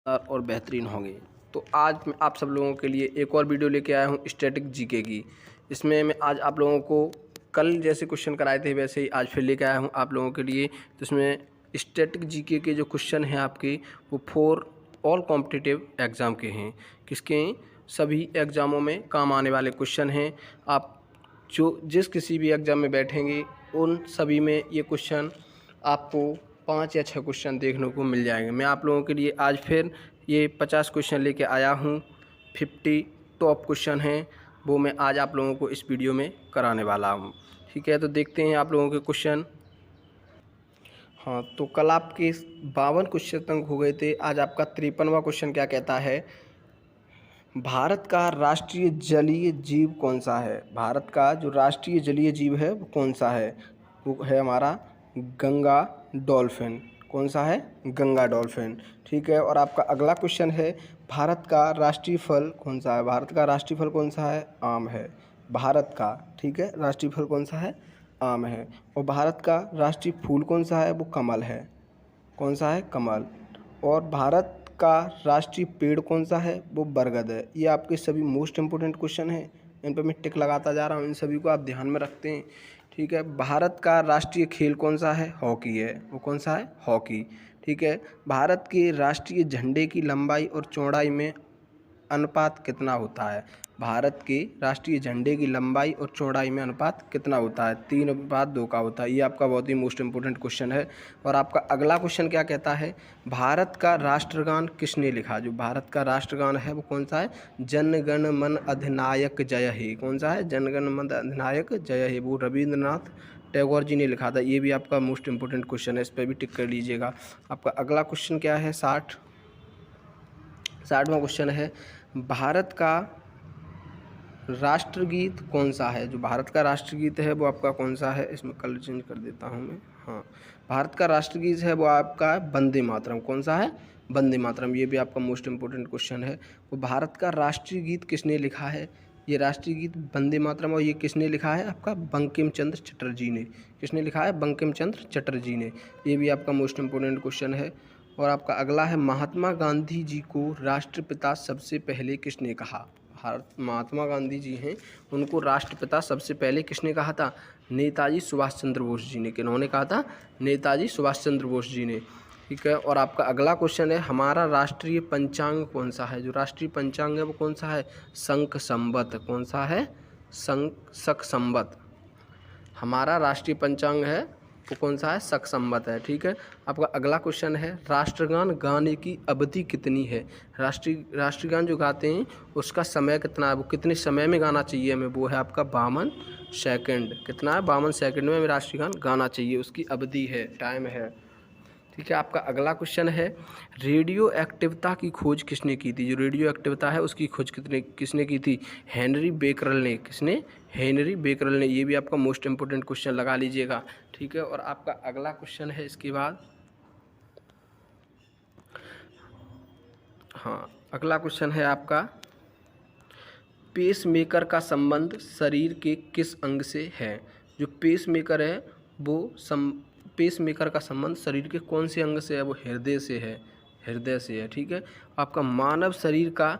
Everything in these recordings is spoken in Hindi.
और बेहतरीन होंगे। तो आज मैं आप सब लोगों के लिए एक और वीडियो लेके आया हूँ स्टैटिक जीके की। इसमें मैं आज आप लोगों को कल जैसे क्वेश्चन कराए थे वैसे ही आज फिर लेके आया हूँ आप लोगों के लिए। तो इसमें स्टैटिक जीके के जो क्वेश्चन हैं आपके वो 4 ऑल कॉम्पिटिटिव एग्ज़ाम के हैं। किसके? सभी एग्ज़ामों में काम आने वाले क्वेश्चन हैं। आप जो जिस किसी भी एग्ज़ाम में बैठेंगे उन सभी में ये क्वेश्चन आपको 5 या 6 क्वेश्चन देखने को मिल जाएंगे। मैं आप लोगों के लिए आज फिर ये 50 क्वेश्चन लेके आया हूँ। 50 टॉप क्वेश्चन हैं, वो मैं आज आप लोगों को इस वीडियो में कराने वाला हूँ। ठीक है, तो देखते हैं आप लोगों के क्वेश्चन। हाँ, तो कल आपके 52 क्वेश्चन तक हो गए थे। आज आपका 53वां क्वेश्चन क्या कहता है? भारत का राष्ट्रीय जलीय जीव कौन सा है? भारत का जो राष्ट्रीय जलीय जीव है वो कौन सा है? वो है हमारा गंगा डॉल्फिन। कौन सा है? गंगा डॉल्फिन। ठीक है, और आपका अगला क्वेश्चन है भारत का राष्ट्रीय फल कौन सा है? भारत का राष्ट्रीय फल कौन सा है? आम है। भारत का, ठीक है, राष्ट्रीय फल कौन सा है? आम है। और भारत का राष्ट्रीय फूल कौन सा है? वो कमल है। कौन सा है? कमल। और भारत का राष्ट्रीय पेड़ कौन सा है? वो बरगद है। ये आपके सभी मोस्ट इंपोर्टेंट क्वेश्चन हैं, इन पर मैं टिक लगाता जा रहा हूँ, इन सभी को आप ध्यान में रखते हैं। ठीक है, भारत का राष्ट्रीय खेल कौन सा है? हॉकी है। वो कौन सा है? हॉकी। ठीक है, भारत के राष्ट्रीय झंडे की लंबाई और चौड़ाई में अनुपात कितना होता है? भारत के राष्ट्रीय झंडे की लंबाई और चौड़ाई में अनुपात कितना होता है? 3:2 का होता है। ये आपका बहुत ही मोस्ट इंपोर्टेंट क्वेश्चन है। और आपका अगला क्वेश्चन क्या कहता है? भारत का राष्ट्रगान किसने लिखा? जो भारत का राष्ट्रगान है वो कौन सा है? जन गण मन अधिनायक जय हे। कौन सा है? जन गण मन अधिनायक जय हे। वो रविंद्रनाथ टैगोर जी ने लिखा था। ये भी आपका मोस्ट इंपोर्टेंट क्वेश्चन है, इस पर भी टिक कर लीजिएगा। आपका अगला क्वेश्चन क्या है? 60वां क्वेश्चन है भारत का राष्ट्रगीत कौन सा है? जो भारत का राष्ट्रगीत है वो आपका कौन सा है? इसमें कलर चेंज कर देता हूँ मैं। हाँ, भारत का राष्ट्रगीत है वो आपका वंदे मातरम। कौन सा है? वंदे मातरम। ये भी आपका मोस्ट इंपोर्टेंट क्वेश्चन है। वो भारत का राष्ट्रीय गीत किसने लिखा है? ये राष्ट्रीय गीत वंदे मातरम, और ये किसने लिखा है? आपका बंकिम चंद्र चटर्जी ने। किसने लिखा है? बंकिम चंद्र चटर्जी ने। ये भी आपका मोस्ट इंपोर्टेंट क्वेश्चन है। और आपका अगला है महात्मा गांधी जी को राष्ट्रपिता सबसे पहले किसने कहा? महात्मा गांधी जी हैं, उनको राष्ट्रपिता सबसे पहले किसने कहा था? नेताजी सुभाष चंद्र बोस जी ने। किन्होंने कहा था? नेताजी सुभाष चंद्र बोस जी ने। ठीक है, और आपका अगला क्वेश्चन है हमारा राष्ट्रीय पंचांग कौन सा है? जो राष्ट्रीय पंचांग है वो कौन सा है? शंख संवत। कौन सा है? शक संवत। हमारा राष्ट्रीय पंचांग है वो कौन सा है? शक संवत है। ठीक है, आपका अगला क्वेश्चन है राष्ट्रगान गाने की अवधि कितनी है? राष्ट्रगान जो गाते हैं उसका समय कितना है? वो कितने समय में गाना चाहिए हमें? वो है आपका 52 सेकंड। कितना है? 52 सेकंड में हमें राष्ट्रगान गाना चाहिए, उसकी अवधि है, टाइम है। ठीक है, आपका अगला क्वेश्चन है रेडियो एक्टिवता की खोज किसने की थी? जो रेडियो एक्टिवता है उसकी खोज किसने की थी? हेनरी बेकरल ने। किसने? हेनरी बेकरल ने। ये भी आपका मोस्ट इंपोर्टेंट क्वेश्चन लगा लीजिएगा। ठीक है, और आपका अगला क्वेश्चन है इसके बाद, हाँ, अगला क्वेश्चन है आपका पेसमेकर का संबंध शरीर के किस अंग से है? जो पेसमेकर है वो पेसमेकर का संबंध शरीर के कौन से अंग से है? वो हृदय से है। हृदय से है। ठीक है, आपका मानव शरीर की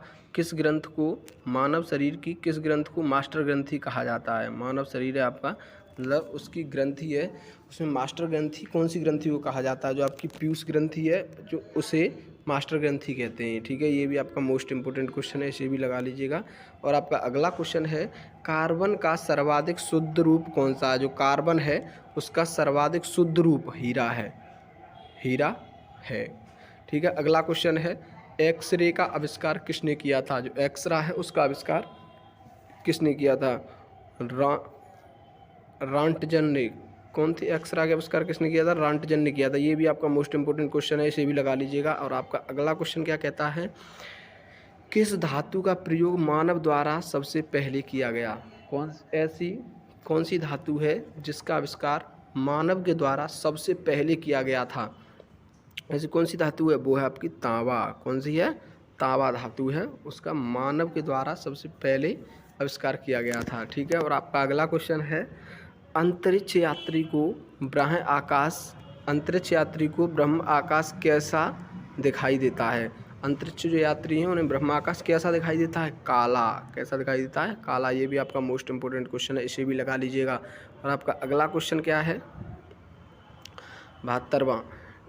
किस ग्रंथ को मास्टर ग्रंथि कहा जाता है? मानव शरीर है आपका, मतलब उसकी ग्रंथि है, उसमें मास्टर ग्रंथि कौन सी ग्रंथि को कहा जाता है? जो आपकी पीयूष ग्रंथि है, जो उसे मास्टर ग्रंथि कहते हैं। ठीक है, ये भी आपका मोस्ट इंपोर्टेंट क्वेश्चन है, इसे भी लगा लीजिएगा। और आपका अगला क्वेश्चन है कार्बन का सर्वाधिक शुद्ध रूप कौन सा है? जो कार्बन है उसका सर्वाधिक शुद्ध रूप हीरा है। हीरा है। ठीक है, अगला क्वेश्चन है एक्सरे का आविष्कार किसने किया था? जो एक्सरा है उसका आविष्कार किसने किया था? रांटजन ने। कौन थी एक्सरा का आविष्कार किसने किया था? रांटजन ने किया था। ये भी आपका मोस्ट इंपोर्टेंट क्वेश्चन है, इसे भी लगा लीजिएगा। और आपका अगला क्वेश्चन क्या कहता है किस धातु का प्रयोग मानव द्वारा सबसे पहले किया गया? कौन सी धातु है जिसका आविष्कार मानव के द्वारा सबसे पहले किया गया था? ऐसी कौन सी धातु है? वो है आपकी तांबा। कौन सी है? तांबा धातु है, उसका मानव के द्वारा सबसे पहले आविष्कार किया गया था। ठीक है, और आपका अगला क्वेश्चन है अंतरिक्ष यात्री को ब्रह्म आकाश कैसा दिखाई देता है? अंतरिक्ष जो यात्री हैं उन्हें ब्रह्माकाश कैसा दिखाई देता है? काला। कैसा दिखाई देता है? काला। ये भी आपका मोस्ट इंपॉर्टेंट क्वेश्चन है, इसे भी लगा लीजिएगा। और आपका अगला क्वेश्चन क्या है? 72वां,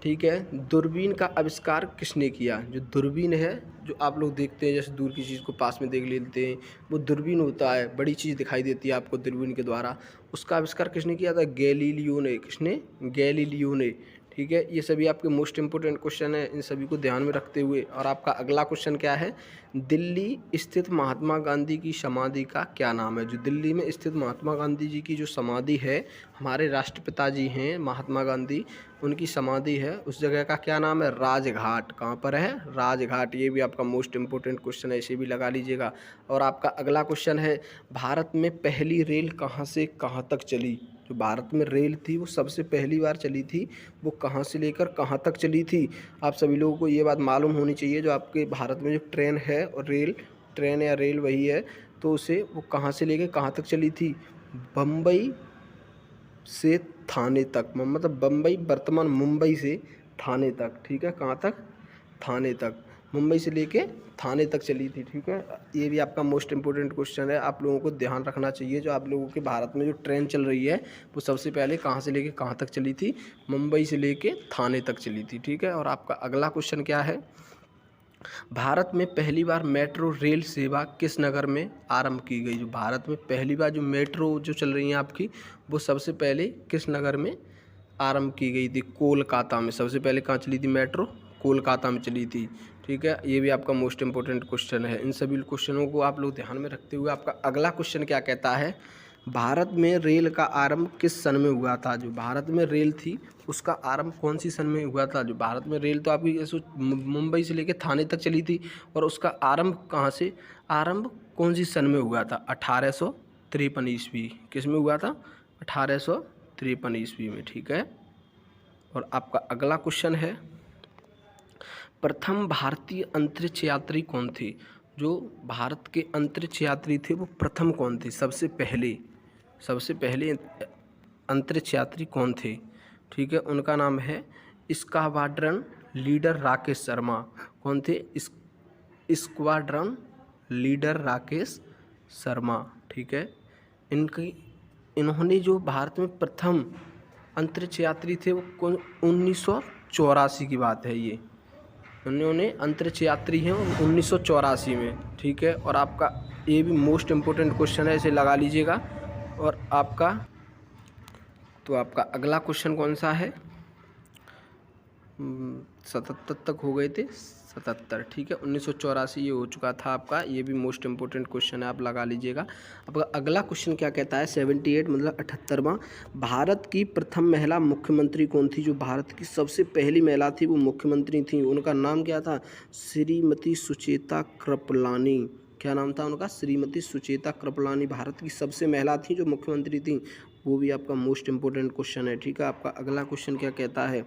ठीक है। दूरबीन का आविष्कार किसने किया? जो दूरबीन है, जो आप लोग देखते हैं जैसे दूर की चीज़ को पास में देख लेते हैं, वो दूरबीन होता है, बड़ी चीज़ दिखाई देती है आपको दूरबीन के द्वारा। उसका आविष्कार किसने किया था? गैलीलियो ने। किसने? गैलीलियो ने, ठीक है। ये सभी आपके मोस्ट इंपोर्टेंट क्वेश्चन है, इन सभी को ध्यान में रखते हुए। और आपका अगला क्वेश्चन क्या है? दिल्ली स्थित महात्मा गांधी की समाधि का क्या नाम है? जो दिल्ली में स्थित महात्मा गांधी जी की जो समाधि है, हमारे राष्ट्रपिता जी हैं महात्मा गांधी, उनकी समाधि है, उस जगह का क्या नाम है? राजघाट। कहाँ पर है? राजघाट। ये भी आपका मोस्ट इंपोर्टेंट क्वेश्चन है, इसे भी लगा लीजिएगा। और आपका अगला क्वेश्चन है, भारत में पहली रेल कहाँ से कहाँ तक चली? जो भारत में रेल थी वो सबसे पहली बार चली थी, वो कहाँ से लेकर कहाँ तक चली थी? आप सभी लोगों को ये बात मालूम होनी चाहिए, जो आपके भारत में जो ट्रेन है और रेल, ट्रेन या रेल वही है, तो उसे वो कहाँ से लेकर कहाँ तक चली थी? बम्बई से थाने तक, मतलब बम्बई वर्तमान मुंबई से थाने तक, ठीक है। कहाँ तक? थाने तक। मुंबई से लेके थाने तक चली थी, ठीक है। ये भी आपका मोस्ट इंपोर्टेंट क्वेश्चन है, आप लोगों को ध्यान रखना चाहिए। जो आप लोगों के भारत में जो ट्रेन चल रही है वो सबसे पहले कहाँ से लेके कहाँ तक चली थी? मुंबई से लेके थाने तक चली थी, ठीक है। और आपका अगला क्वेश्चन क्या है? भारत में पहली बार मेट्रो रेल सेवा किस नगर में आरंभ की गई? जो भारत में पहली बार जो मेट्रो जो चल रही है आपकी, वो सबसे पहले किस नगर में आरंभ की गई थी? कोलकाता में। सबसे पहले कहाँ चली थी मेट्रो? कोलकाता में चली थी, ठीक है। ये भी आपका मोस्ट इंपॉर्टेंट क्वेश्चन है, इन सभी क्वेश्चनों को आप लोग ध्यान में रखते हुए। आपका अगला क्वेश्चन क्या कहता है? भारत में रेल का आरंभ किस सन में हुआ था? जो भारत में रेल थी उसका आरंभ कौन सी सन में हुआ था? जो भारत में रेल तो आपकी मुंबई से लेकर थाने तक चली थी, और उसका आरंभ कहाँ से, आरंभ कौन सी सन में हुआ था? 1853 ईस्वी। किस में हुआ था? 1853 ईस्वी में, ठीक है। और आपका अगला क्वेश्चन है, प्रथम भारतीय अंतरिक्ष यात्री कौन थे? जो भारत के अंतरिक्ष यात्री थे वो प्रथम कौन थे? सबसे पहले अंतरिक्ष यात्री कौन थे? ठीक है, उनका नाम है स्क्वाड्रन लीडर राकेश शर्मा। कौन थे? स्क्वाड्रन लीडर राकेश शर्मा, ठीक है। इन्होंने जो भारत में प्रथम अंतरिक्ष यात्री थे वो कौन? 1984 की बात है ये। उन्होंने अंतरिक्ष यात्री हैं 1984 में, ठीक है। और आपका ये भी मोस्ट इम्पोर्टेंट क्वेश्चन है, इसे लगा लीजिएगा। और आपका अगला क्वेश्चन कौन सा है? 77 तक हो गए थे, 77, ठीक है। 1984 ये हो चुका था आपका, ये भी मोस्ट इंपॉर्टेंट क्वेश्चन है, आप लगा लीजिएगा। आपका अगला क्वेश्चन क्या कहता है? 78 मतलब 78वां, भारत की प्रथम महिला मुख्यमंत्री कौन थी? जो भारत की सबसे पहली महिला थी वो मुख्यमंत्री थी, उनका नाम क्या था? श्रीमती सुचेता कृपलानी। क्या नाम था उनका? श्रीमती सुचेता कृपलानी भारत की सबसे महिला थी जो मुख्यमंत्री थी, वो भी आपका मोस्ट इंपॉर्टेंट क्वेश्चन है, ठीक है। आपका अगला क्वेश्चन क्या कहता है?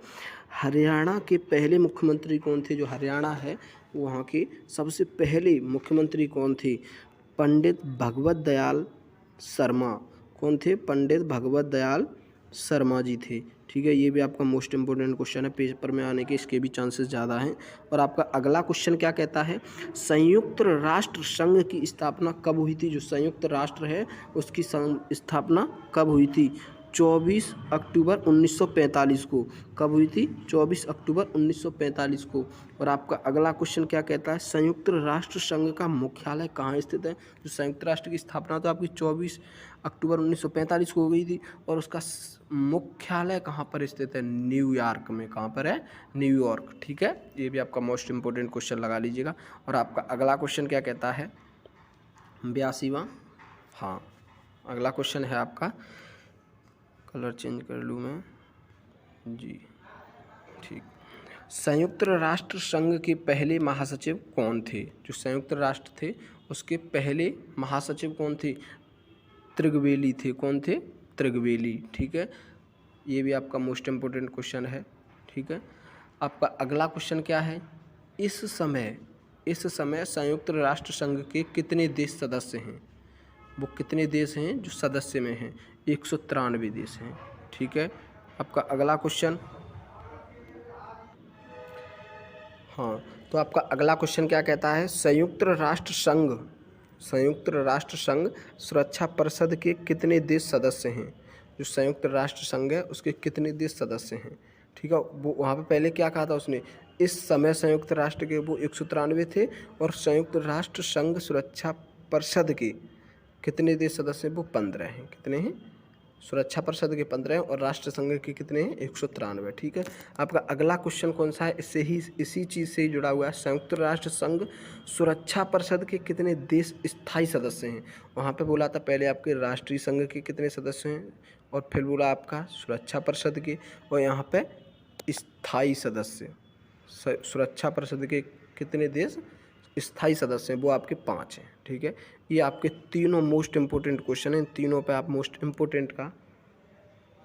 हरियाणा के पहले मुख्यमंत्री कौन थे? जो हरियाणा है वहाँ के सबसे पहले मुख्यमंत्री कौन थे? पंडित भगवत दयाल शर्मा। कौन थे? पंडित भगवत दयाल शर्मा जी थे, ठीक है। ये भी आपका मोस्ट इंपॉर्टेंट क्वेश्चन है, पेपर में आने के इसके भी चांसेस ज़्यादा हैं। और आपका अगला क्वेश्चन क्या कहता है? संयुक्त राष्ट्र संघ की स्थापना कब हुई थी? जो संयुक्त राष्ट्र है उसकी स्थापना कब हुई थी? 24 अक्टूबर 1945 को। कब हुई थी? 24 अक्टूबर 1945 को। और आपका अगला क्वेश्चन क्या कहता है? संयुक्त राष्ट्र संघ का मुख्यालय कहाँ स्थित है? जो संयुक्त राष्ट्र की स्थापना तो आपकी 24 अक्टूबर 1945 को हो गई थी, और उसका मुख्यालय कहाँ पर स्थित है? न्यूयॉर्क में। कहाँ पर है? न्यूयॉर्क, ठीक है। ये भी आपका मोस्ट इंपॉर्टेंट क्वेश्चन लगा लीजिएगा। और आपका अगला क्वेश्चन क्या कहता है? 82वां, हाँ, अगला क्वेश्चन है आपका, कलर चेंज कर लूँ मैं जी, ठीक। संयुक्त राष्ट्र संघ के पहले महासचिव कौन थे? जो संयुक्त राष्ट्र थे उसके पहले महासचिव कौन थे? त्रिगवेली थे। कौन थे? त्रिगवेली, ठीक है। ये भी आपका मोस्ट इम्पोर्टेंट क्वेश्चन है, ठीक है। आपका अगला क्वेश्चन क्या है? इस समय संयुक्त राष्ट्र संघ के कितने देश सदस्य हैं? वो कितने देश हैं जो सदस्य में हैं? 193 देश हैं, ठीक है। आपका अगला क्वेश्चन, हाँ, तो आपका अगला क्वेश्चन क्या कहता है, संयुक्त राष्ट्र संघ सुरक्षा परिषद के कितने देश सदस्य हैं। जो संयुक्त राष्ट्र संघ है उसके कितने देश सदस्य हैं, ठीक है। वो वहाँ पे पहले क्या कहा था उसने, इस समय संयुक्त राष्ट्र के वो 193 थे और संयुक्त राष्ट्र संघ सुरक्षा परिषद के कितने देश सदस्य हैं, वो 15 हैं। कितने हैं, सुरक्षा परिषद के 15 हैं और राष्ट्र संघ के कितने हैं, 193। ठीक है। आपका अगला क्वेश्चन कौन सा है, इसी चीज़ से ही जुड़ा हुआ है। संयुक्त राष्ट्र संघ सुरक्षा परिषद के कितने देश स्थायी सदस्य हैं। वहाँ पे बोला था पहले आपके राष्ट्रीय संघ के कितने सदस्य हैं और फिर बोला आपका सुरक्षा परिषद के, और यहाँ पे स्थायी सदस्य सुरक्षा परिषद के कितने देश स्थायी सदस्य हैं, वो आपके 5 हैं। ठीक है। ये आपके तीनों मोस्ट इम्पोर्टेंट क्वेश्चन हैं। तीनों पे आप मोस्ट इम्पोर्टेंट का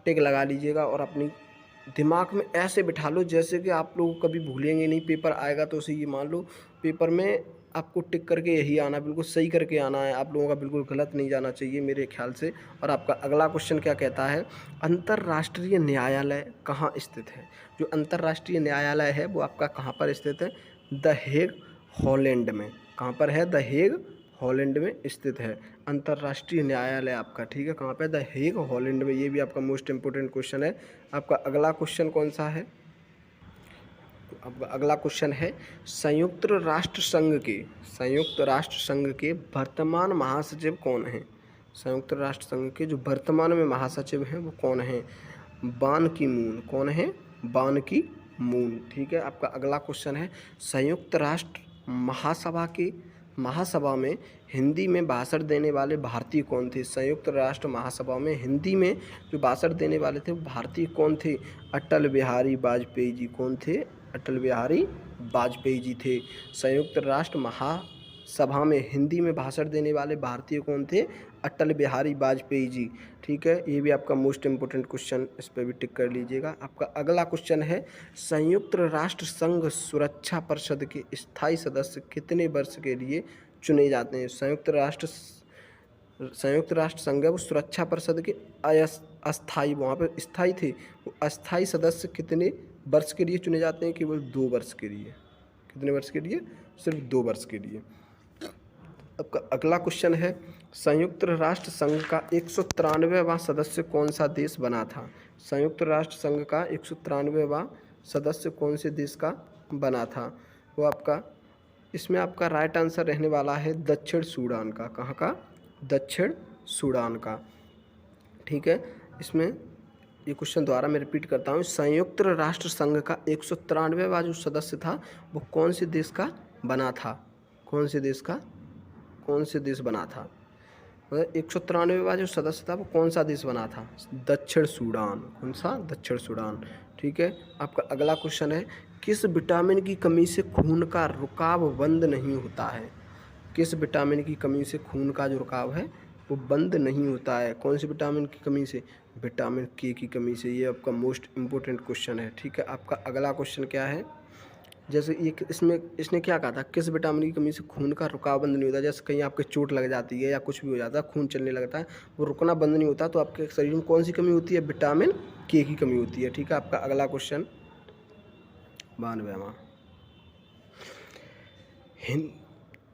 टिक लगा लीजिएगा और अपनी दिमाग में ऐसे बिठा लो जैसे कि आप लोग कभी भूलेंगे नहीं। पेपर आएगा तो उसे ये मान लो पेपर में आपको टिक करके यही आना, बिल्कुल सही करके आना है। आप लोगों का बिल्कुल गलत नहीं जाना चाहिए मेरे ख्याल से। और आपका अगला क्वेश्चन क्या कहता है, अंतर्राष्ट्रीय न्यायालय कहाँ स्थित है। जो अंतर्राष्ट्रीय न्यायालय है वो आपका कहाँ पर स्थित है, द हेग, हॉलैंड में। कहाँ पर है, द हेग, हॉलैंड में स्थित है अंतर्राष्ट्रीय न्यायालय आपका। ठीक है, कहाँ पे, द हेग, हॉलैंड में। ये भी आपका मोस्ट इंपोर्टेंट क्वेश्चन है। आपका अगला क्वेश्चन कौन सा है, आपका अगला क्वेश्चन है संयुक्त राष्ट्र संघ के वर्तमान महासचिव कौन हैं। संयुक्त राष्ट्र संघ के जो वर्तमान में महासचिव हैं वो कौन हैं, बान की मून। कौन है, बान की मून। ठीक है। आपका अगला क्वेश्चन है संयुक्त राष्ट्र महासभा में हिंदी में भाषण देने वाले भारतीय कौन थे। संयुक्त राष्ट्र महासभा में हिंदी में जो भाषण देने वाले थे वो भारतीय कौन थे, अटल बिहारी वाजपेयी जी। कौन थे, अटल बिहारी वाजपेयी जी थे। संयुक्त राष्ट्र महासभा में हिंदी में भाषण देने वाले भारतीय कौन थे, अटल बिहारी वाजपेयी जी। ठीक है। ये भी आपका मोस्ट इम्पोर्टेंट क्वेश्चन, इस पर भी टिक कर लीजिएगा। आपका अगला क्वेश्चन है संयुक्त राष्ट्र संघ सुरक्षा परिषद के स्थायी सदस्य कितने वर्ष के लिए चुने जाते हैं। संयुक्त राष्ट्र संघ है वो सुरक्षा परिषद के अस्थायी, वहाँ पर स्थायी थे, वो अस्थायी सदस्य कितने वर्ष के लिए चुने जाते हैं, केवल 2 वर्ष के लिए। कितने वर्ष के लिए, सिर्फ 2 वर्ष के लिए। आपका अगला क्वेश्चन है संयुक्त राष्ट्र संघ का 193वां सदस्य कौन सा देश बना था। संयुक्त राष्ट्र संघ का 193वां सदस्य कौन से देश का बना था, वो आपका, इसमें आपका राइट आंसर रहने वाला है दक्षिण सूडान का। कहाँ का, दक्षिण सूडान का। ठीक है। इसमें ये क्वेश्चन द्वारा मैं रिपीट करता हूँ, संयुक्त राष्ट्र संघ का 193वां जो सदस्य था वो कौन से देश का बना था, कौन से देश बना था, मतलब 193वां जो सदस्य था वो कौन सा देश बना था, दक्षिण सूडान। कौन सा, दक्षिण सूडान। ठीक है। आपका अगला क्वेश्चन है किस विटामिन की कमी से खून का रुकाव बंद नहीं होता है। किस विटामिन की कमी से खून का जो रुकाव है वो बंद नहीं होता है। कौन सी विटामिन की कमी से, विटामिन के की कमी से। ये आपका मोस्ट इम्पोर्टेंट क्वेश्चन है। ठीक है। आपका अगला क्वेश्चन क्या है, जैसे ये इसने क्या कहा था, किस विटामिन की कमी से खून का रुकाव बंद नहीं होता। जैसे कहीं आपके चोट लग जाती है या कुछ भी हो जाता है, खून चलने लगता है, वो रुकना बंद नहीं होता, तो आपके शरीर में कौन सी कमी होती है, विटामिन के की कमी होती है। ठीक है। आपका अगला क्वेश्चन 92वां,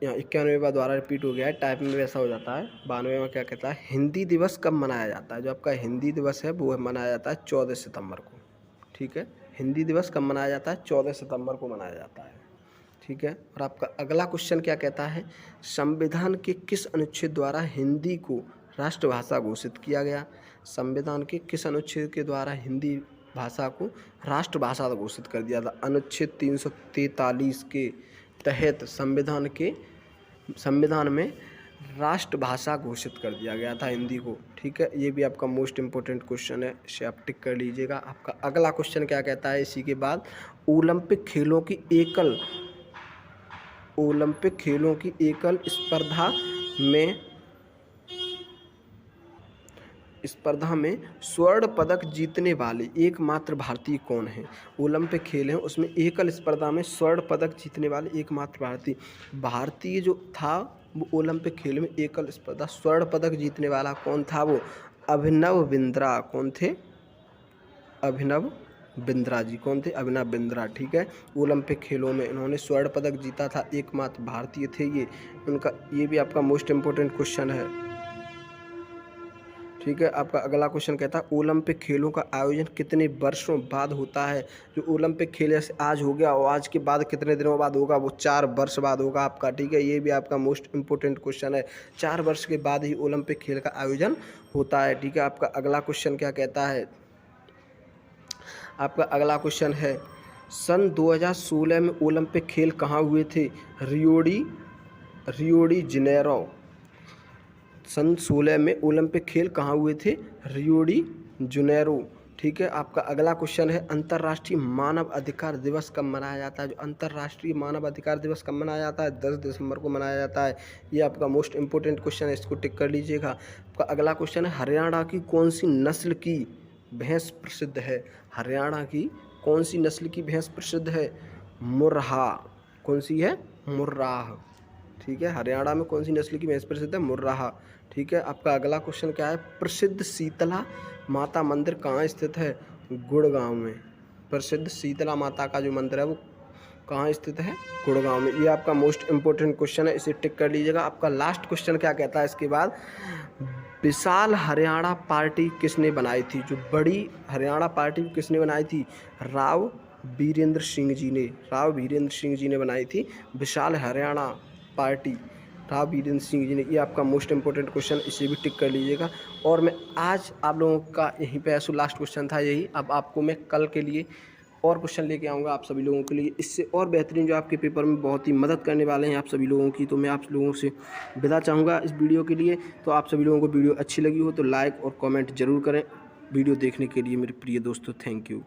यहाँ 91वां द्वारा रिपीट हो गया है, टाइप में वैसा हो जाता है। 92वां क्या कहता है, हिंदी दिवस कब मनाया जाता है। जो आपका हिंदी दिवस है वो मनाया जाता है 14 सितंबर को। ठीक है। हिंदी दिवस कब मनाया जाता है, 14 सितंबर को मनाया जाता है। ठीक है। और आपका अगला क्वेश्चन क्या कहता है, संविधान के किस अनुच्छेद द्वारा हिंदी को राष्ट्रभाषा घोषित किया गया। संविधान के किस अनुच्छेद के द्वारा हिंदी भाषा को राष्ट्रभाषा घोषित कर दिया था। अनुच्छेद 343 के तहत संविधान में राष्ट्रभाषा घोषित कर दिया गया था हिंदी को। ठीक है। ये भी आपका मोस्ट इम्पोर्टेंट क्वेश्चन है, इसे आप टिक कर लीजिएगा। आपका अगला क्वेश्चन क्या कहता है, इसी के बाद ओलंपिक खेलों की एकल स्पर्धा में स्वर्ण पदक जीतने वाले एकमात्र भारतीय कौन है। ओलंपिक खेल हैं उसमें एकल स्पर्धा में स्वर्ण पदक जीतने वाले एकमात्र भारतीय जो था वो ओलंपिक खेल में एकल स्पर्धा स्वर्ण पदक जीतने वाला कौन था, वो अभिनव बिंद्रा। कौन थे, अभिनव बिंद्रा जी। कौन थे? अभिनव बिंद्रा। ठीक है, ओलंपिक खेलों में इन्होंने स्वर्ण पदक जीता था, एकमात्र भारतीय थे ये। उनका ये भी आपका मोस्ट इम्पोर्टेंट क्वेश्चन है। ठीक है, आपका अगला क्वेश्चन कहता है ओलंपिक खेलों का आयोजन कितने वर्षों बाद होता है? जो ओलंपिक खेल जैसे आज हो गया और आज के बाद कितने दिनों बाद होगा? वो 4 वर्ष बाद होगा आपका। ठीक है, ये भी आपका मोस्ट इम्पोर्टेंट क्वेश्चन है। 4 वर्ष के बाद ही ओलंपिक खेल का आयोजन होता है। ठीक है, आपका अगला क्वेश्चन क्या कहता है? आपका अगला क्वेश्चन है सन 2016 में ओलंपिक खेल कहाँ हुए थे? Rio de Janeiro. सन 16 में ओलंपिक खेल कहाँ हुए थे? Rio de Janeiro. ठीक है, आपका अगला क्वेश्चन है अंतर्राष्ट्रीय मानव अधिकार दिवस कब मनाया जाता है? जो अंतर्राष्ट्रीय मानव अधिकार दिवस कब मनाया जाता है? 10 दिसंबर को मनाया जाता है। ये आपका मोस्ट इम्पोर्टेंट क्वेश्चन है, इसको टिक कर लीजिएगा। आपका अगला क्वेश्चन है हरियाणा की कौन सी नस्ल की भैंस प्रसिद्ध है? हरियाणा की कौन सी नस्ल की भैंस प्रसिद्ध है? मुर्राह। कौन सी है? मुर्राह। ठीक है, हरियाणा में कौन सी नस्ल की भैंस प्रसिद्ध है? मुर्राह। ठीक है, आपका अगला क्वेश्चन क्या है? प्रसिद्ध शीतला माता मंदिर कहाँ स्थित है? गुड़गांव में। प्रसिद्ध शीतला माता का जो मंदिर है वो कहाँ स्थित है? गुड़गांव में। ये आपका मोस्ट इम्पोर्टेंट क्वेश्चन है, इसे टिक कर लीजिएगा। आपका लास्ट क्वेश्चन क्या कहता है इसके बाद? विशाल हरियाणा पार्टी किसने बनाई थी? जो बड़ी हरियाणा पार्टी किसने बनाई थी? राव वीरेंद्र सिंह जी ने। राव वीरेंद्र सिंह जी ने बनाई थी विशाल हरियाणा पार्टी, राव वीरेंद्र सिंह जी ने। ये आपका मोस्ट इंपॉर्टेंट क्वेश्चन, इसे भी टिक कर लीजिएगा। और मैं आज आप लोगों का यहीं पे ऐसा लास्ट क्वेश्चन था यही। अब आपको मैं कल के लिए और क्वेश्चन लेके आऊँगा आप सभी लोगों के लिए, इससे और बेहतरीन, जो आपके पेपर में बहुत ही मदद करने वाले हैं आप सभी लोगों की। तो मैं आप लोगों से विदा चाहूँगा इस वीडियो के लिए। तो आप सभी लोगों को वीडियो अच्छी लगी हो तो लाइक और कमेंट ज़रूर करें। वीडियो देखने के लिए मेरे प्रिय दोस्तों, थैंक यू।